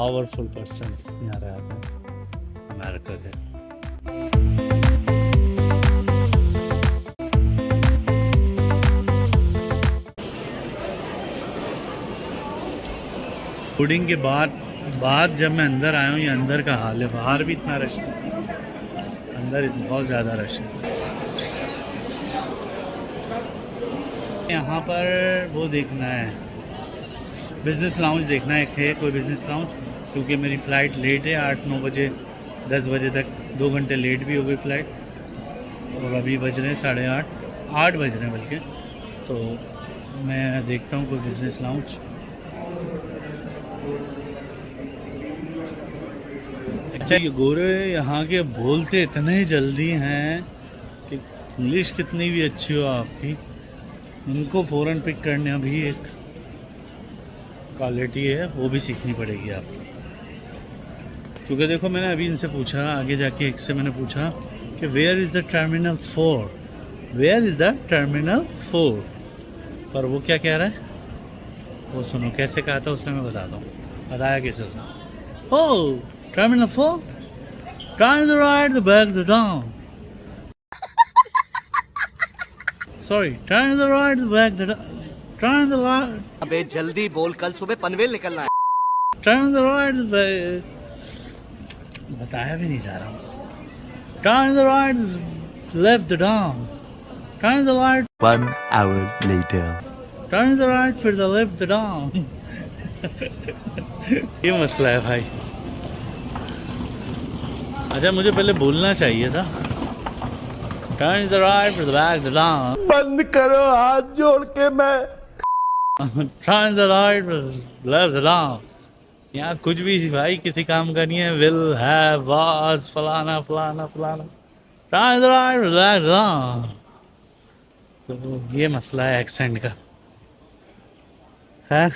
Powerful person यहाँ रहते हैं अमेरिका से। बोर्डिंग के बाद जब मैं अंदर आया हूँ, ये अंदर का हाल है। बाहर भी इतना रश नहीं, अंदर बहुत ज़्यादा रश है। यहाँ पर वो देखना है, बिज़नेस लाउंज देखना है कोई बिज़नेस लाउंज, क्योंकि मेरी फ़्लाइट लेट है 8-9 बजे, 10 बजे तक 2 घंटे लेट भी हो गई फ़्लाइट, और अभी बज रहे हैं 8:30, 8 बज रहे हैं बल्कि। तो मैं देखता हूँ कोई बिज़नेस लाउंज। अच्छा, ये गोरे यहाँ के बोलते इतने जल्दी हैं कि इंग्लिश कितनी भी अच्छी हो आपकी, इनको फ़ौरन पिक करना भी एक क्वालिटी है, वो भी सीखनी पड़ेगी आपको। क्योंकि देखो, मैंने अभी इनसे पूछा, आगे जाके एक से मैंने पूछा कि where is the terminal 4, where is the terminal 4, पर वो क्या कह रहा है वो सुनो। कैसे कहा था उसने, मैं बताता हूँ। बताया कैसे उसने। ओह, terminal 4, turn the right, the back, the down. Sorry, turn the right, the back, the down. Turn the right. अबे जल्दी बोल, कल सुबह पनवेल निकलना है। Turn the right, the back. बताया भी नहीं जा रहा मुझसे। Turn the right, the left, the down. Turn the right. 1 hour later. Turn the right, फिर the left, the down. ये मसला है भाई। अच्छा, मुझे पहले बोलना चाहिए था। Turn the right, फिर the back, the down. बंद करो हाथ जोड़ के मैं। Turn the right, left, the down. यहाँ कुछ भी भाई किसी काम का नहीं है। विल है, वाज, फलाना फलाना फलाना। Turn the right, left, the down. तो ये मसला है एक्सेंट का। खैर,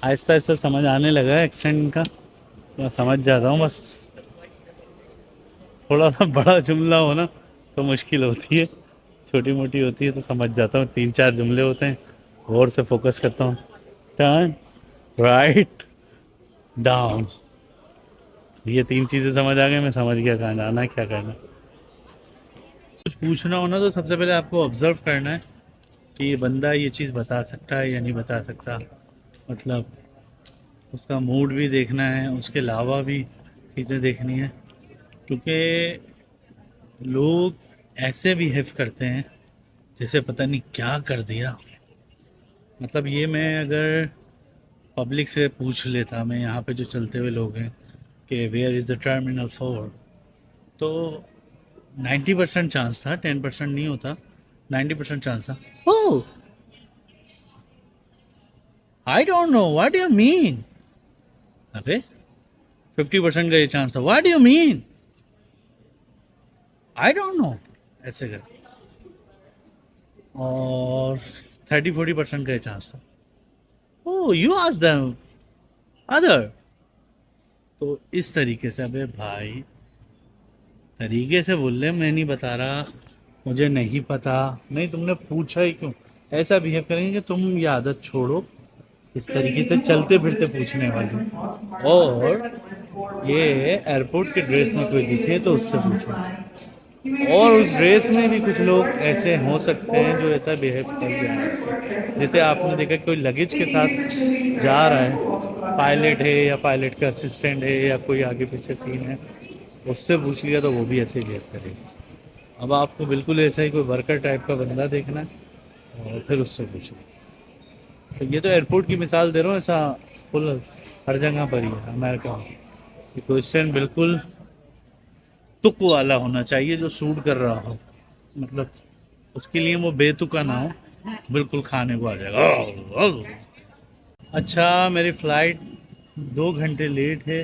आहिस्ता आहिस्ता समझ आने लगा है एक्सेंट का, मैं समझ जाता हूँ। बस थोड़ा सा बड़ा जुमला हो ना तो मुश्किल होती है, छोटी मोटी होती है तो समझ जाता हूँ। 3-4 जुमले होते हैं, गौर से फोकस करता हूँ। टर्न राइट डाउन, ये 3 चीज़ें समझ आ गई, मैं समझ गया कहाँ जाना है, क्या करना है। कुछ पूछना हो ना तो सबसे पहले आपको ऑब्ज़र्व करना है कि ये बंदा ये चीज़ बता सकता है या नहीं बता सकता। मतलब उसका मूड भी देखना है, उसके अलावा भी चीज़ें देखनी है, क्योंकि लोग ऐसे बिहेव करते हैं जैसे पता नहीं क्या कर दिया। मतलब ये मैं अगर पब्लिक से पूछ लेता, मैं यहाँ पे जो चलते हुए लोग हैं कि वेयर इज़ द टर्मिनल 4, तो 90% चांस था, 10% नहीं होता, 90% चांस था। Oh, I don't know what you mean. अबे 50% का ये चांस था, what you mean, I don't know, ऐसे कर। और 30-40% का ये चांस था, oh you ask them other. तो इस तरीके से, अबे भाई तरीके से बोल ले, मैं नहीं बता रहा, मुझे नहीं पता, नहीं तुमने पूछा ही क्यों। ऐसा बिहेव करेंगे कि तुम ये आदत छोड़ो, इस तरीके से चलते फिरते पूछने वाली। और ये एयरपोर्ट के ड्रेस में कोई दिखे तो उससे पूछो। और उस ड्रेस में भी कुछ लोग ऐसे हो सकते हैं जो ऐसा बिहेव कर जाए। जैसे आपने देखा कोई लगेज के साथ जा रहा है, पायलट है या पायलट का असिस्टेंट है या कोई आगे पीछे सीन है, उससे पूछ लिया तो वो भी ऐसे बिहेव करेगा। अब आपको बिल्कुल ऐसा ही कोई वर्कर टाइप का बंदा देखना है और फिर उससे पूछो। तो ये तो एयरपोर्ट की मिसाल दे रहा हूँ, ऐसा फुल हर जगह पर ही है अमेरिका में। क्वेश्चन बिल्कुल तुक वाला होना चाहिए जो सूट कर रहा हो, मतलब उसके लिए वो बेतुका ना हो, बिल्कुल खाने को आ जाएगा। अच्छा, मेरी फ़्लाइट 2 घंटे लेट है,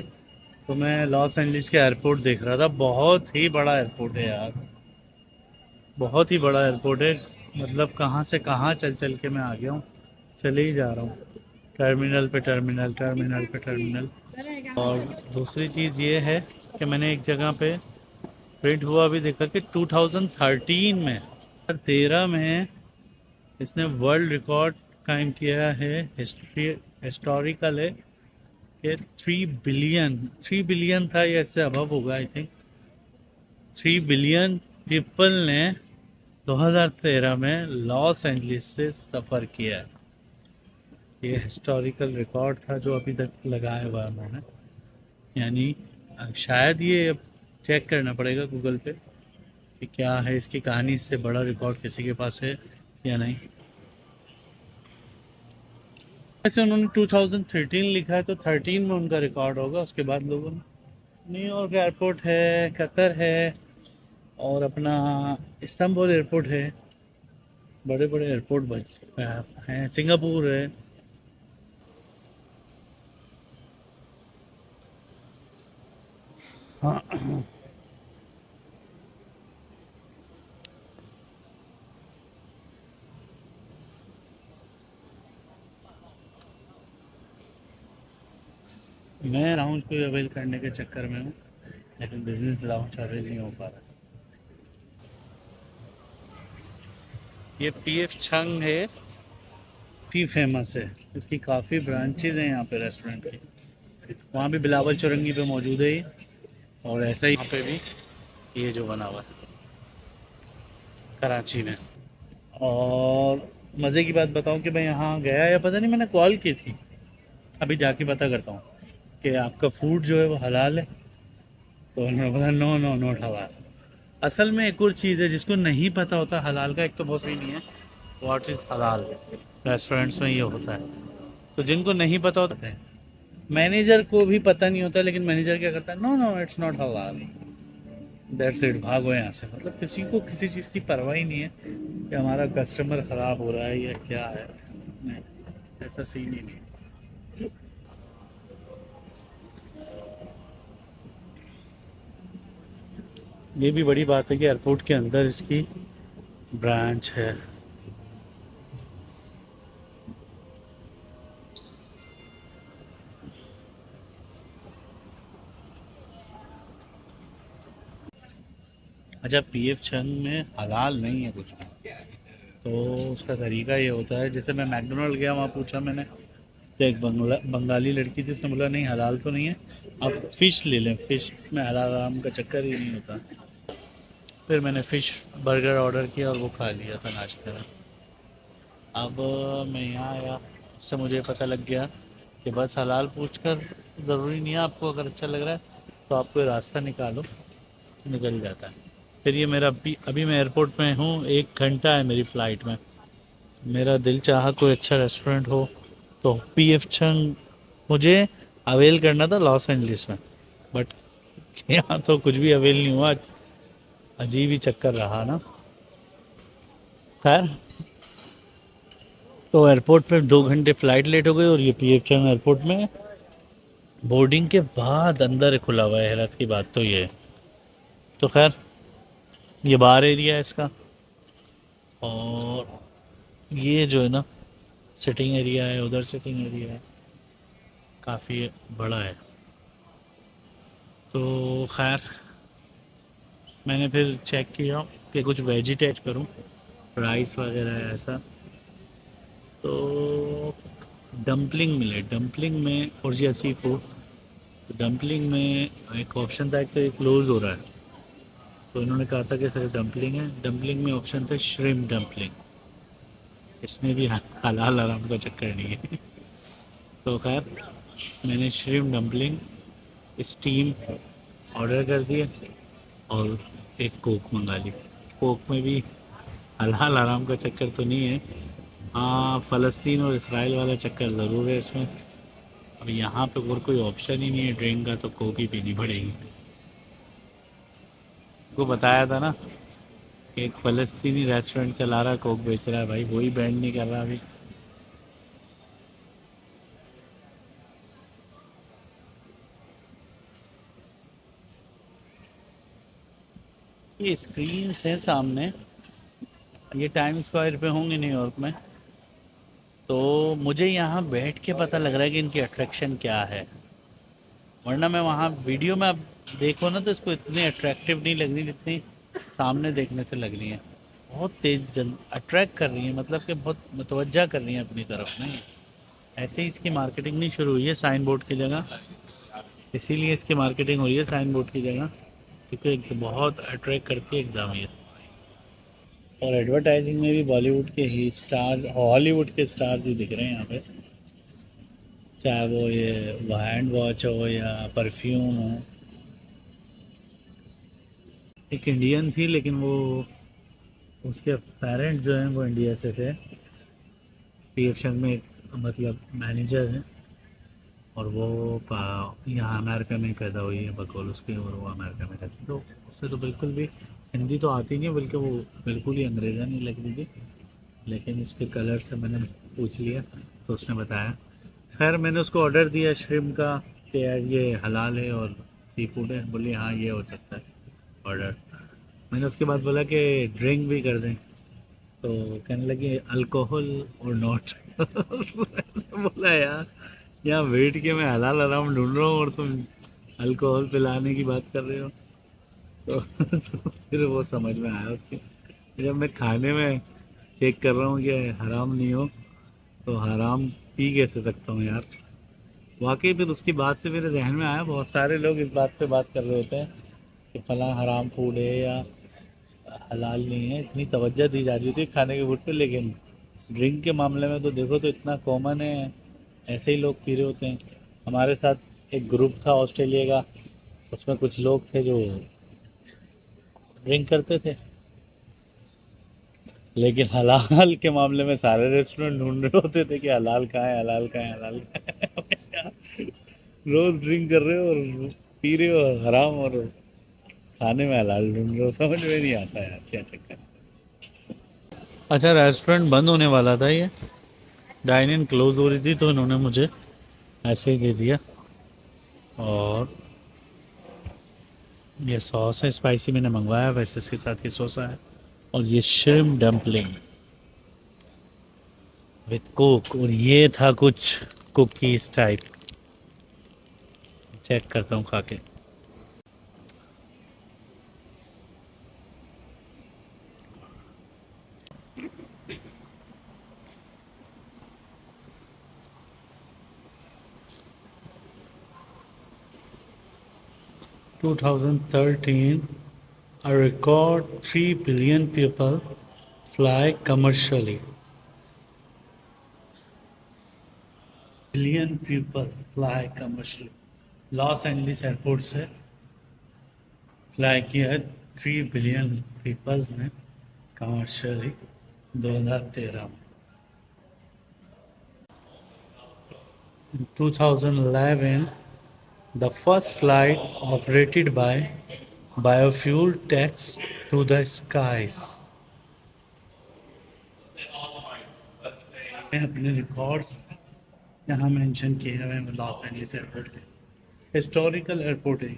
तो मैं लॉस एंजलिस के एयरपोर्ट देख रहा था। बहुत ही बड़ा एयरपोर्ट है यार, बहुत ही बड़ा एयरपोर्ट है। मतलब कहाँ से कहाँ चल चल के मैं आ गया हूँ, चले ही जा रहा हूँ, टर्मिनल पे टर्मिनल, टर्मिनल पे टर्मिनल। और दूसरी चीज़ ये है कि मैंने एक जगह पे प्रिंट हुआ भी देखा कि 2013 में, 2013 में इसने वर्ल्ड रिकॉर्ड कायम किया है, हिस्ट्रिकल है कि 3 बिलियन था या इससे अबव होगा आई थिंक। 3 बिलियन पीपल ने 2013 में लॉस एंजलिस से सफ़र किया है। ये हिस्टोरिकल रिकॉर्ड था जो अभी तक लगाया हुआ है उन्होंने। यानी शायद ये अब चेक करना पड़ेगा गूगल पे कि क्या है इसकी कहानी, इससे बड़ा रिकॉर्ड किसी के पास है या नहीं। वैसे उन्होंने 2013 लिखा है तो 13 में उनका रिकॉर्ड होगा। उसके बाद लोगों ने न्यूयॉर्क एयरपोर्ट है, कतर है और अपना इस्तांबुल एयरपोर्ट है, बड़े बड़े एयरपोर्ट हैं, सिंगापुर है। हाँ, मैं लाउंज को अवेल करने के चक्कर में हूँ, लेकिन बिजनेस लाउंज अवेल नहीं हो पा रहा। ये पीएफ छंग है, काफ़ी फेमस है, इसकी काफ़ी ब्रांचेज हैं यहाँ पे रेस्टोरेंट की। वहाँ भी बिलावल चौरंगी पे मौजूद है ये, और ऐसा ही यहाँ पे भी ये जो बना हुआ है कराची में। और मज़े की बात बताऊँ कि मैं यहाँ गया या पता नहीं, मैंने कॉल की थी, अभी जाके पता करता हूँ कि आपका फूड जो है वो हलाल है। तो उन्होंने बोला नो नो नॉट हलाल। असल में एक और चीज़ है जिसको नहीं पता होता हलाल का, एक तो बहुत सही नहीं है व्हाट इज़ हलाल, रेस्टोरेंट्स में ये होता है। तो जिनको नहीं पता होता है, मैनेजर को भी पता नहीं होता, लेकिन मैनेजर क्या करता है, नो नो इट्स नॉट हलाल, दैट्स इट, भागो यहाँ से। मतलब किसी को किसी चीज़ की परवाह ही नहीं है कि हमारा कस्टमर ख़राब हो रहा है या क्या है। नहीं, ऐसा सीन ही नहीं है। ये भी बड़ी बात है कि एयरपोर्ट के अंदर इसकी ब्रांच है। अच्छा, पीएफ छंग में हलाल नहीं है कुछ भी, तो उसका तरीका ये होता है, जैसे मैं मैकडोनल्ड गया, वहाँ पूछा मैंने, तो एक बंगाली लड़की थी, उसने बोला नहीं हलाल तो नहीं है, आप फ़िश ले लें, फ़िश में हलाल आराम का चक्कर ही नहीं होता। फिर मैंने फ़िश बर्गर ऑर्डर किया और वो खा लिया था नाश्ते में। अब मैं यहाँ आया, उससे मुझे पता लग गया कि बस हलाल पूछकर ज़रूरी नहीं है, आपको अगर अच्छा लग रहा है तो आप कोई रास्ता निकालो, निकल जाता है। फिर ये मेरा अभी मैं एयरपोर्ट में हूँ, 1 घंटा है मेरी फ़्लाइट में। मेरा दिल चाहा कोई अच्छा रेस्टोरेंट हो तो पीएफ छंग मुझे अवेल करना था लॉस एंजलिस में, बट यहाँ तो कुछ भी अवेल नहीं हुआ। अजीब ही चक्कर रहा ना। खैर, तो एयरपोर्ट पे 2 घंटे फ़्लाइट लेट हो गई, और ये पीएफ छंग एयरपोर्ट में बोर्डिंग के बाद अंदर खुला हुआ है। हैरत की बात तो ये है। तो खैर, ये बार एरिया है इसका, और ये जो है ना सिटिंग एरिया है, उधर सिटिंग एरिया है, काफ़ी बड़ा है। तो खैर, मैंने फिर चेक किया कि कुछ वेजिटेज करूं, राइस वगैरह है ऐसा। तो डंपलिंग मिले, डंपलिंग में और सी फूड, तो डंपलिंग में एक ऑप्शन था कि क्लोज़ हो रहा है, तो इन्होंने कहा था कि सिर्फ डंपलिंग है। डंपलिंग में ऑप्शन था श्रिम्प डंपलिंग, इसमें भी हलाल आराम का चक्कर नहीं है। तो खैर, मैंने श्रिम्प डंपलिंग स्टीम ऑर्डर कर दिए और एक कोक मंगा ली। कोक में भी हलाल आराम का चक्कर तो नहीं है, हाँ फ़लस्तीन और इसराइल वाला चक्कर ज़रूर है इसमें। अब यहाँ पे और कोई ऑप्शन ही नहीं है ड्रिंक का, तो कोक ही पीनी पड़ेगी। को बताया था ना, एक फ़लस्तीनी रेस्टोरेंट चला रहा है, कोक बेच रहा है, भाई वही बैंड नहीं कर रहा अभी। ये स्क्रीन है सामने, ये टाइम स्क्वायर पे होंगे न्यूयॉर्क में, तो मुझे यहाँ बैठ के पता लग रहा है कि इनकी अट्रैक्शन क्या है। वरना मैं वहाँ वीडियो में अब देखो ना तो इसको इतनी अट्रैक्टिव नहीं लग रही जितनी सामने देखने से लग रही है। बहुत तेज अट्रैक्ट कर रही है, मतलब कि बहुत मुतवज्जा कर रही है अपनी तरफ नहीं। ऐसे ही इसकी मार्केटिंग नहीं शुरू हुई है साइन बोर्ड की जगह, इसीलिए इसकी मार्केटिंग हुई है साइन बोर्ड की जगह, क्योंकि एक बहुत अट्रैक्ट करती है एकदम ये। और एडवर्टाइजिंग में भी बॉलीवुड के ही स्टार्स, हॉलीवुड के स्टार्स ही दिख रहे हैं यहाँ पे, चाहे वो ये हैंड वॉच हो या परफ्यूम हो। एक इंडियन थी लेकिन वो, उसके पेरेंट्स जो हैं वो इंडिया से थे। पीएफ में एक मतलब मैनेजर हैं, और वो यहाँ अमेरिका में पैदा हुई है बकौल उसके, और वो अमेरिका में रहती, तो उससे तो बिल्कुल भी हिंदी तो आती नहीं, बल्कि वो बिल्कुल ही अंग्रेज़ा नहीं लग रही थी। लेकिन उसके कलर से मैंने पूछ लिया तो उसने बताया। खैर मैंने उसको ऑर्डर दिया श्रिम्प का कि यार ये हलाल है और सी फूड है, बोली हाँ ये हो सकता है ऑर्डर। मैंने उसके बाद बोला कि ड्रिंक भी कर दें, तो कहने लगी अल्कोहल और नॉट। बोला यार यहाँ वेट के मैं हलाल हराम ढूंढ रहा हूँ और तुम अल्कोहल पिलाने की बात कर रहे हो। तो फिर वो समझ में आया उसके, जब मैं खाने में चेक कर रहा हूँ कि हराम नहीं हो तो हराम पी कैसे सकता हूँ यार। वाकई फिर उसकी बात से मेरे जहन में आया, बहुत सारे लोग इस बात पे बात कर रहे होते हैं कि फला हराम फूड है या हलाल नहीं है, इतनी तवज्जो दी जा रही होती है खाने के फूड पे, लेकिन ड्रिंक के मामले में तो देखो तो इतना कॉमन है, ऐसे ही लोग पी रहे होते हैं। हमारे साथ एक ग्रुप था ऑस्ट्रेलिया का, उसमें कुछ लोग थे जो ड्रिंक करते थे, लेकिन हलाल के मामले में सारे रेस्टोरेंट ढूंढ रहे होते थे कि हलाल कहाँ है, हलाल कहाँ है, हलाल कहाँ है। रोज ड्रिंक कर रहे हो और पी रहे हो हराम, और खाने में हलाल ढूंढ रहे हो, समझ में नहीं आता यार क्या चक्कर। अच्छा रेस्टोरेंट बंद होने वाला था, ये डाइन इन क्लोज हो रही थी, तो इन्होंने मुझे ऐसे ही दे दिया। और ये सॉस है स्पाइसी, मैंने मंगवाया, वैसे इसके साथ ये सॉस है। और ये श्रिम्प डम्पलिंग विथ कोक, और ये था कुछ कुकीज टाइप। चेक करता हूँ खा के। (2013) a record 3 billion people fly commercially. Billion people fly commercial, Los Angeles airport से फ्लाई किया है 3 बिलियन पीपल्स ने कमर्शियली 2013 में। In 2011 the first flight operated by biofuel takes to the skies. अपने रिकॉर्ड्स यहाँ मेंशन किए हुए हैं लॉस एंजलिस एयरपोर्ट के, हिस्टोरिकल एयरपोर्ट है।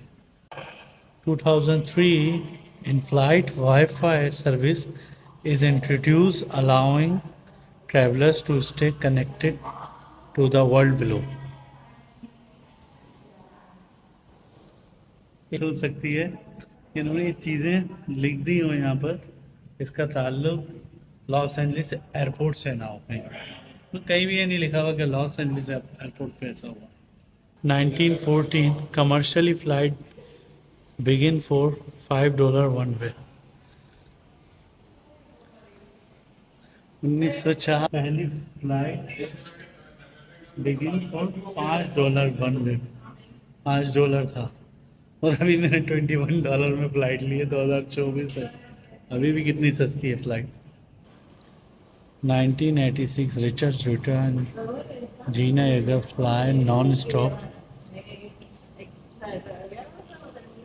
2003 in-flight Wi-Fi service is introduced, allowing travelers to stay connected to the world below. हो सकती है कि इन्होंने ये चीज़ें लिख दी हो यहाँ पर, इसका ताल्लुक लॉस एंजलिस एयरपोर्ट से ना हो कहीं, तो कहीं भी ये नहीं लिखा हुआ कि लॉस एंजलिस एयरपोर्ट पे ऐसा हुआ। 1914 commercially flight begin for $5 one way. 1904 पहली flight begin for $5 one way, $5 था। और अभी मैंने $21 में फ़्लाइट ली है, 2024 है, अभी भी कितनी सस्ती है flight. 1986 Richard Rutan Jeana Yeager fly non stop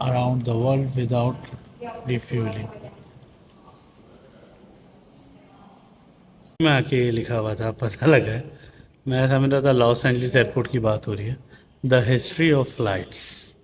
around the world without refuelling. में आके ये लिखा हुआ था, पता लगा है, मैं समझ रहा था लॉस एंजलिस एयरपोर्ट की बात हो रही है। The history of flights.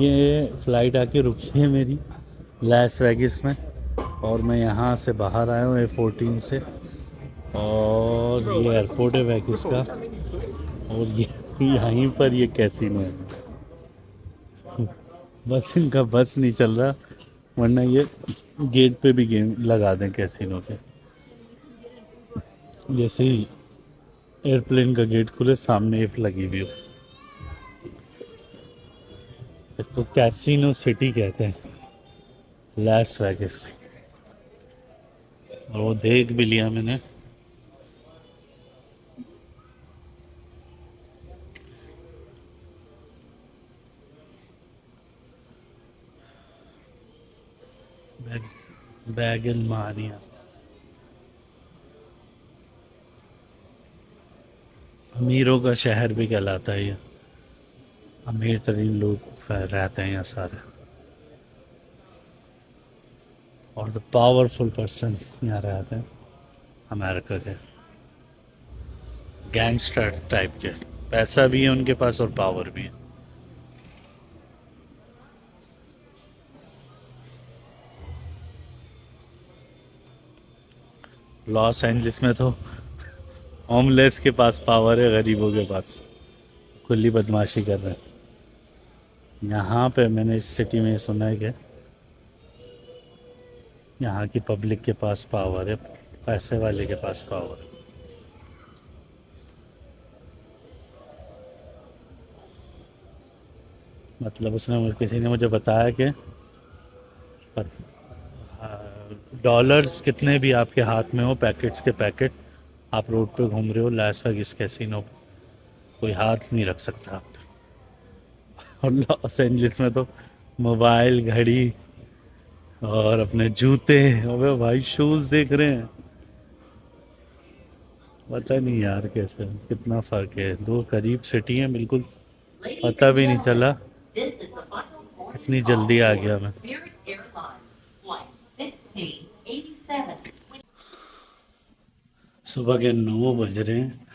ये फ़्लाइट आके रुकी है मेरी लास वेगास में, और मैं यहाँ से बाहर आया हूँ A14 से, और ये एयरपोर्ट है वेगास का, और ये यहीं पर ये कैसीनो है। बस इनका बस नहीं चल रहा, वरना ये गेट पे भी गेम लगा दें कैसीनो के। जैसे ही एयरप्लेन का गेट खुले सामने एफ लगी हुई हो। इसको कैसीनो सिटी कहते हैं, लास वेगास। और वो देख भी लिया मैंने। बैगन मारिया, अमीरों का शहर भी कहलाता है ये। अमीर तरीन लोग रहते हैं यहाँ सारे, और द पावरफुल पर्सन यहाँ रहते हैं अमेरिका के, गैंगस्टर टाइप के। पैसा भी है उनके पास और पावर भी है। लॉस एंजलिस में तो होमलेस के पास पावर है, गरीबों के पास खुली बदमाशी कर रहे हैं। यहाँ पे मैंने इस सिटी में सुना है कि यहाँ की पब्लिक के पास पावर है, पैसे वाले के पास पावर है। मतलब उसने किसी ने मुझे बताया कि डॉलर्स कितने भी आपके हाथ में हो, पैकेट्स के पैकेट, आप रोड पे घूम रहे हो लास वेगास कैसीनो, कोई हाथ नहीं रख सकता आप पे। और लॉस एंजलिस में तो मोबाइल, घड़ी और अपने जूते, अबे भाई शूज़ देख रहे हैं। पता नहीं यार कैसे, कितना फ़र्क है। दो करीब सिटी हैं बिल्कुल, पता भी नहीं चला इतनी जल्दी आ गया मैं। सुबह के 9 बज रहे हैं,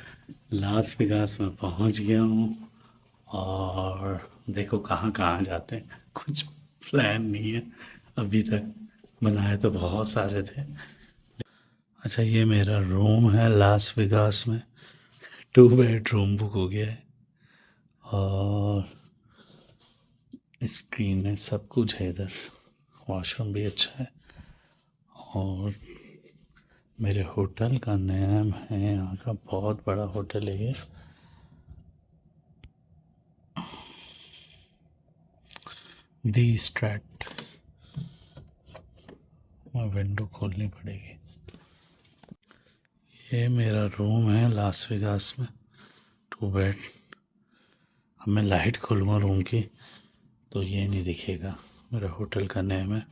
लास वेगास में पहुंच गया हूँ, और देखो कहाँ कहाँ जाते हैं, कुछ प्लान नहीं है अभी तक। बनाए तो बहुत सारे थे। अच्छा, ये मेरा रूम है लास वेगास में, 2 बेडरूम बुक हो गया है, और स्क्रीन है, सब कुछ है इधर, वॉशरूम भी अच्छा है। और मेरे होटल का नाम है, यहाँ का बहुत बड़ा होटल है ये, दी स्ट्रैट। विंडो खोलनी पड़ेगी। ये मेरा रूम है लास वेगास में, 2 बेड। अब मैं लाइट खोलूँगा रूम की तो ये नहीं दिखेगा। मेरा होटल का नेम है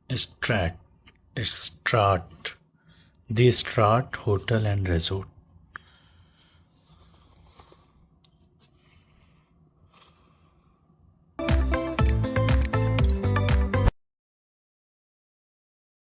Strat, the Strat hotel and resort.